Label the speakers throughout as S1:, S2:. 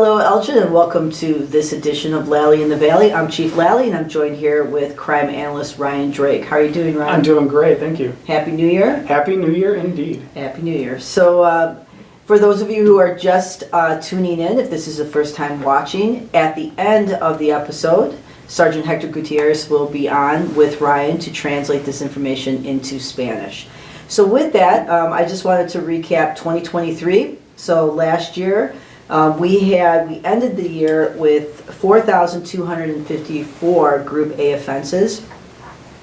S1: Hello, Elgin, and welcome to this edition of Lalley in the Valley. I'm Chief Lalley, and I'm joined here with crime analyst Ryan Drake. How are you doing, Ryan?
S2: I'm doing great, thank you.
S1: Happy New Year.
S2: Happy New Year, indeed.
S1: Happy New Year. So, for those of you who are just tuning in, if this is the first time watching, at the end of the episode, Sergeant Hector Gutierrez will be on with Ryan to translate this information into Spanish. So with that, I just wanted to recap 2023. So last year, we ended the year with 4,254 Group A offenses,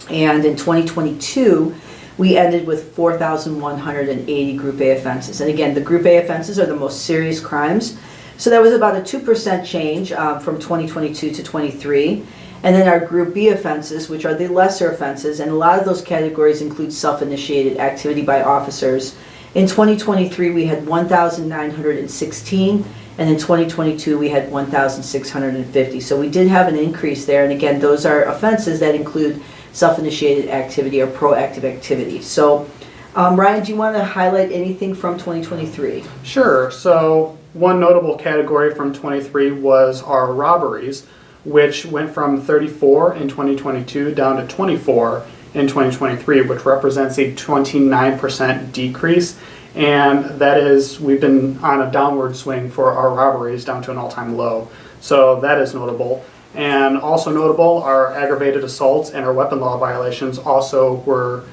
S1: and in 2022, we ended with 4,180 Group A offenses. And again, the Group A offenses are the most serious crimes. So that was about a 2% change from 2022 to 23. And then our Group B offenses, which are the lesser offenses, and a lot of those categories include self-initiated activity by officers. In 2023, we had 1,916, and in 2022, we had 1,650. So we did have an increase there, and again, those are offenses that include self-initiated activity or proactive activity. So, Ryan, do you want to highlight anything from 2023?
S2: Sure. So one notable category from 23 was our robberies, which went from 34 in 2022 down to 24 in 2023, which represents a 29% decrease. And that is, we've been on a downward swing for our robberies down to an all-time low. So that is notable. And also notable, our aggravated assaults and our weapon law violations also were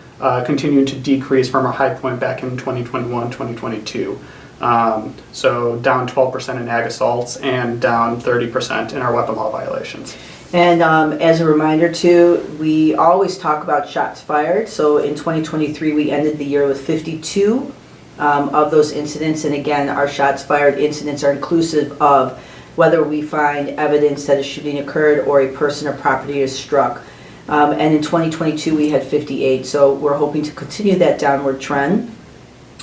S2: continuing to decrease from our high point back in 2021, 2022. So down 12% in ag assaults and down 30% in our weapon law violations.
S1: And as a reminder too, we always talk about shots fired. So in 2023, we ended the year with 52 of those incidents. And again, our shots fired incidents are inclusive of whether we find evidence that a shooting occurred or a person or property is struck. And in 2022, we had 58. So we're hoping to continue that downward trend.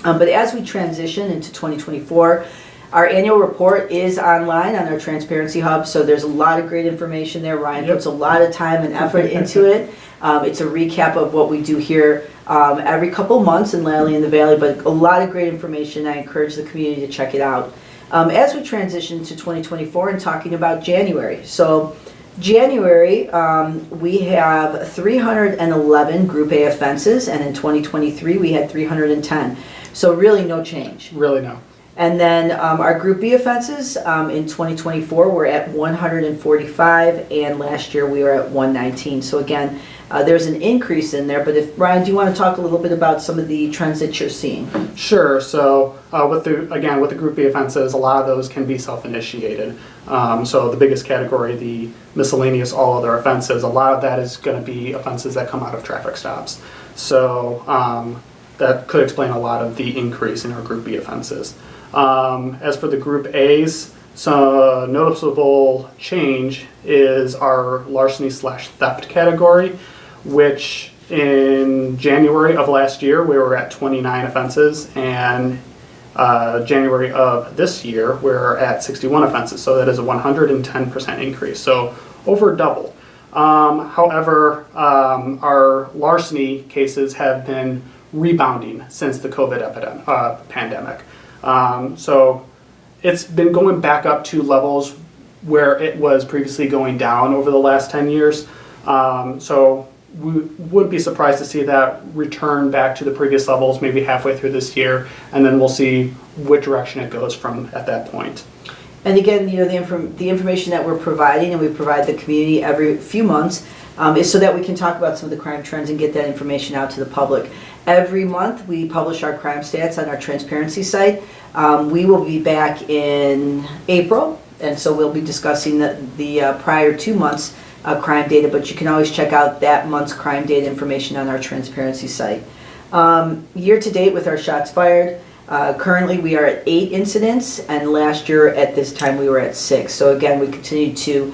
S1: But as we transition into 2024, our annual report is online on our Transparency Hub, so there's a lot of great information there. Ryan puts a lot of time and effort into it. It's a recap of what we do here every couple months in Lalley in the Valley, but a lot of great information. I encourage the community to check it out. As we transition to 2024 and talking about January. So January, we have 311 Group A offenses, and in 2023 we had 310. So really no change.
S2: Really no.
S1: And then our Group B offenses in 2024 we're at 145, and last year we were at 119. So again, there's an increase in there. But if Ryan, do you want to talk a little bit about some of the trends that you're seeing?
S2: Sure. So with the Group B offenses, a lot of those can be self-initiated. So the biggest category, the miscellaneous all other offenses, a lot of that is going to be offenses that come out of traffic stops. So that could explain a lot of the increase in our Group B offenses. As for the Group A's, some noticeable change is our larceny/theft category, which in January of last year we were at 29 offenses, and January of this year we're at 61 offenses. So that is a 110% increase, so over double. However, our larceny cases have been rebounding since the COVID pandemic. So it's been going back up to levels where it was previously going down over the last 10 years. So we wouldn't be surprised to see that return back to the previous levels maybe halfway through this year, and then we'll see which direction it goes from at that point.
S1: And again, you know, the information that we're providing, and we provide the community every few months, is so that we can talk about some of the crime trends and get that information out to the public. Every month we publish our crime stats on our transparency site. We will be back in April, and so we'll be discussing the prior 2 months crime data, but you can always check out that month's crime data information on our transparency site. Year to date with our shots fired, currently we are at 8 incidents, and last year at this time we were at 6. So again, we continue to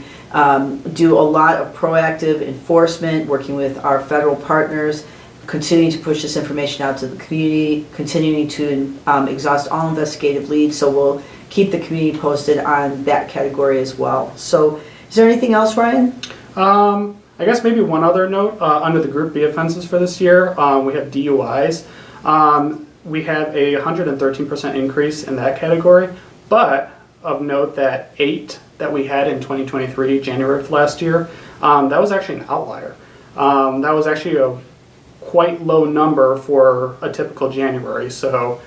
S1: do a lot of proactive enforcement, working with our federal partners, continuing to push this information out to the community, continuing to exhaust all investigative leads. So we'll keep the community posted on that category as well. So is there anything else, Ryan?
S2: I guess maybe one other note under the Group B offenses for this year, we have DUIs. We have a 113% increase in that category, but of note that 8 that we had in 2023, January of last year, that was actually an outlier. That was actually a quite low number for a typical January. So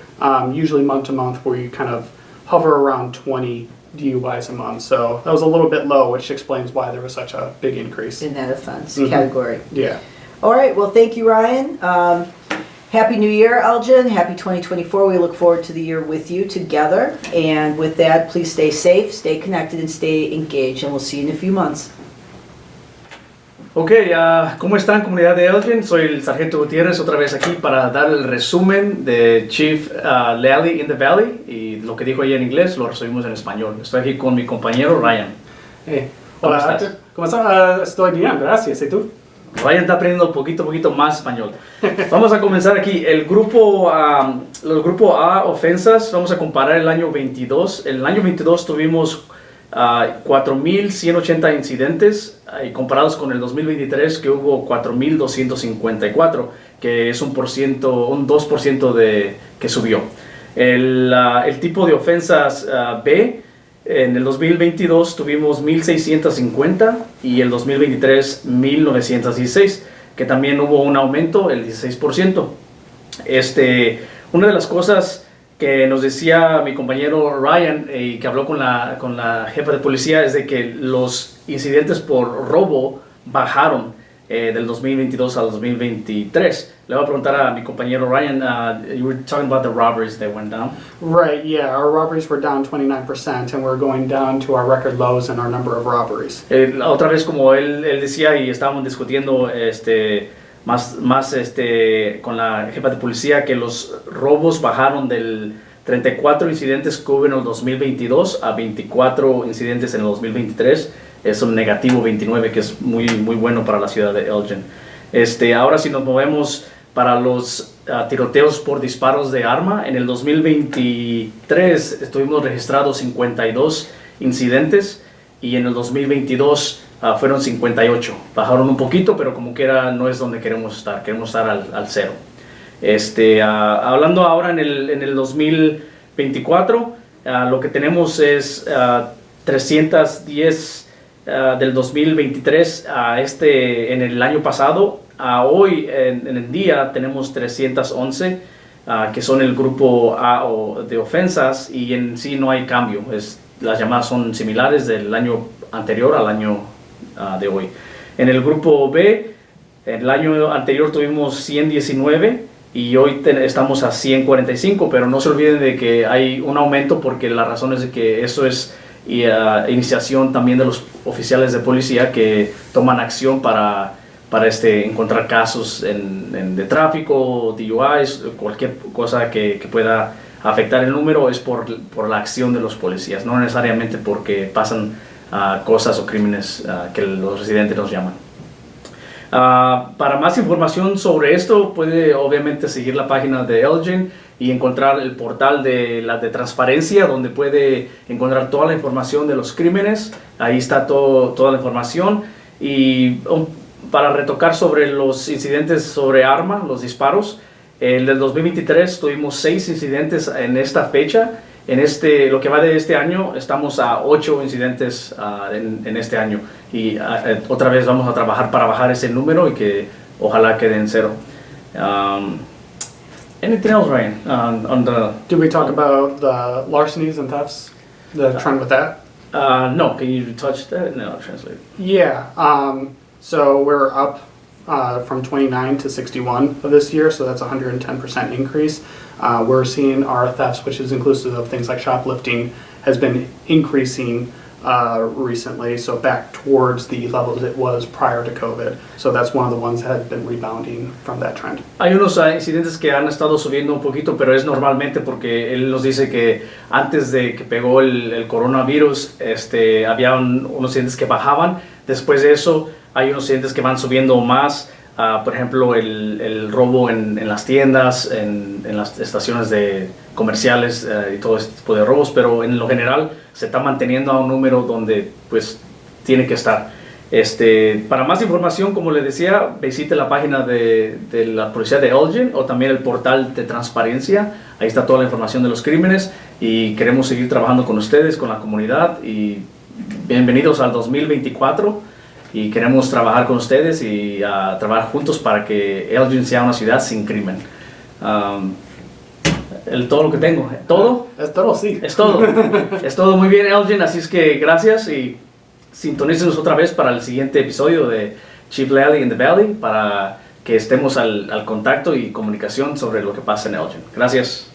S2: usually month to month we kind of hover around 20 DUIs a month. So that was a little bit low, which explains why there was such a big increase.
S1: In that offense category.
S2: Yeah.
S1: All right, well, thank you, Ryan. Happy New Year, Elgin. Happy 2024. We look forward to the year with you together. And with that, please stay safe, stay connected, and stay engaged. And we'll see you in a few months.
S3: Ok, ¿cómo están, comunidad de Elgin? Soy el Sargento Gutiérrez, otra vez aquí para dar el resumen de Chief Lalley in the Valley. Y lo que dijo ella en inglés lo resumimos en español. Estoy aquí con mi compañero Ryan.
S2: Hey.
S3: ¿Cómo
S2: Hola,
S3: estás?
S2: ¿cómo estás? Estoy bien, gracias. ¿Y tú?
S3: Ryan está aprendiendo poquito más español. Vamos a comenzar aquí. El grupo A, ofensas, vamos a comparar el año 22. En el año 22 tuvimos 4.180 incidentes y comparados con el 2023 que hubo 4.254, que es un 2% que subió. El tipo de ofensas B, en el 2022 tuvimos 1.650 y el 2023 1.916, que también hubo un aumento, el 16%. Una de las cosas que nos decía mi compañero Ryan y que habló con la jefa de policía es de que los incidentes por robo bajaron del 2022 al 2023. Le voy a preguntar a mi compañero Ryan, you were talking about the robberies that went down.
S2: Right, yeah, our robberies were down 29% and we're going down to our record lows in our number of robberies.
S3: Otra vez, como él decía y estábamos discutiendo más con la jefa de policía, que los robos bajaron del 34 incidentes que hubo en el 2022 a 24 incidentes en el 2023. Es un negativo 29, que es muy bueno para la ciudad de Elgin. Ahora si nos movemos para los tiroteos por disparos de arma, en el 2023 estuvimos registrados 52 incidentes y en el 2022 fueron 58. Bajaron un poquito, pero como quiera no es donde queremos estar al cero. Hablando ahora en el 2024, lo que tenemos es 310 del 2023 en el año pasado. Hoy en el día tenemos 311 que son el grupo A de ofensas, y en sí no hay cambio. Las llamadas son similares del año anterior al año de hoy. En el grupo B, el año anterior tuvimos 119 y hoy estamos a 145, pero no se olviden de que hay un aumento porque la razón es de que eso es iniciación también de los oficiales de policía que toman acción para encontrar casos de tráfico, DUIs, cualquier cosa que pueda afectar el número. Es por la acción de los policías, no necesariamente porque pasan cosas o crímenes que los residentes nos llaman. Para más información sobre esto puede obviamente seguir la página de Elgin y encontrar el portal de transparencia, donde puede encontrar toda la información de los crímenes. Ahí está toda la información. Y para retocar sobre los incidentes sobre arma, los disparos, en el 2023 tuvimos 6 incidentes en esta fecha. Lo que va de este año, estamos a 8 incidentes en este año. Y otra vez vamos a trabajar para bajar ese número y que ojalá quede en 0. Anything else, Ryan?
S2: Did we talk about the larcenies and thefts? The trend with that?
S3: No, can you touch that? No, translate.
S2: Yeah, so we're up from 29 to 61 of this year, so that's a 110% increase. We're seeing our thefts, which is inclusive of things like shoplifting, has been increasing recently, so back towards the levels it was prior to COVID. So that's one of the ones that have been rebounding from that trend.
S3: Hay unos incidentes que han estado subiendo un poquito, pero es normalmente porque él nos dice que antes de que pegó el coronavirus, había unos incidentes que bajaban. Después de eso, hay unos incidentes que van subiendo más. Por ejemplo, el robo en las tiendas, en las estaciones comerciales y todo este tipo de robos, pero en lo general se está manteniendo a un número donde pues tiene que estar. Para más información, como les decía, visite la página de la policía de Elgin o también el portal de transparencia. Ahí está toda la información de los crímenes y queremos seguir trabajando con ustedes, con la comunidad, y bienvenidos al 2024 y queremos trabajar con ustedes y trabajar juntos para que Elgin sea una ciudad sin crimen. Todo lo que tengo. ¿Todo?
S2: Es todo, sí.
S3: Es todo. Es todo muy bien, Elgin, así es que gracias y sintonícenos otra vez para el siguiente episodio de Chief Lalley in the Valley para que estemos al contacto y comunicación sobre lo que pasa en Elgin. Gracias.